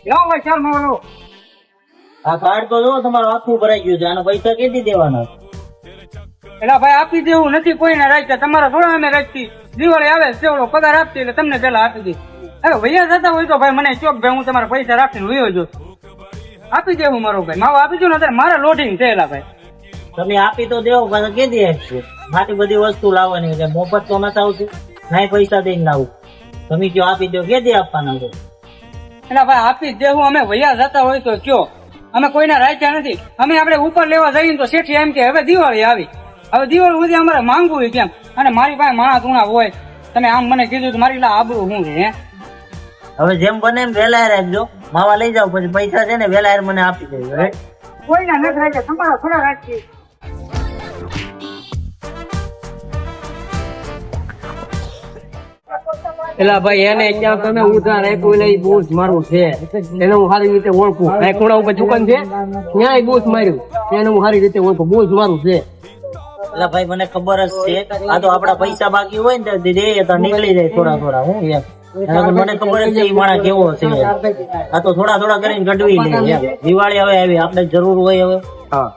લાવો ભાઈ ચાલ મારો આ કાર્ડ તો જો તમારું આખું ભરાઈ ગયું છે, આના પૈસા કેથી દેવાના? એટલે ભાઈ આપી દેવું નથી કોઈને રાખતા, તમારા થોડા અમે રાખતી. દિવાળી આવે સેવડો પગાર આપતી એટલે તમને પેલા આપી દઈ. હવે ભૈયા થતા હોય તો ભાઈ મને ચોક ભાઈ હું તમારા પૈસા રાખીને વયો જો આપી દેવું મારો ભાઈ. માવો આપી દઉં ને અત્યારે મારે લોડિંગ થયેલા ભાઈ. તમે આપી તો દેવો, પાછા કેદી આપશો? આટલી બધી વસ્તુ લાવવાની છે, મોફત તો નથી આવતી, નાય પૈસા દઈને લાવું. તમે કયો આપી દો, કેદી આપવાના છે? એટલે ભાઈ આપી દેવું, અમે ભૈયા જતા હોય તો કયો, અમે કોઈના રાખ્યા નથી. અમે આપણે ઉપર લેવા જઈએ તો શેઠી એમ કે હવે દિવાળી આવી, હવે દિવાળી સુધી અમારે માંગવું હોય કેમ? અને મારી પાસે માણસ ગુણા હોય, તમે આમ મને કીધું તો મારી લા આબરૂ શું છે? હવે જેમ બને એમ વેલા રાખજો, માવા લઈ જાવ, પછી પૈસા છે ને વેલા મને આપી દેજો. રાઈટ? કોઈના નથી રાખ્યા, તમારા થોડા રાખીએ. એલા ભાઈ એને ક્યાં તમે ઉધાર આપ્યું એટલે બૂસ મારું છે, એને હું સારી રીતે ઓળખું. આ ખૂણા ઉપર દુકાન છે ત્યાં બૂસ માર્યું, એને હું સારી રીતે ઓળખું, બૂસ મારું છે. એટલે ભાઈ મને ખબર જ છે, આ તો આપડા પૈસા બાકી હોય ને દે તો નીકળી જાય થોડા થોડા. હું એમ મને ખબર જ છે એ માણસ કેવો છે. આ તો થોડા થોડા કરીને કઢવી લે. દિવાળી હવે આવી, આપણે જરૂર હોય હવે. હા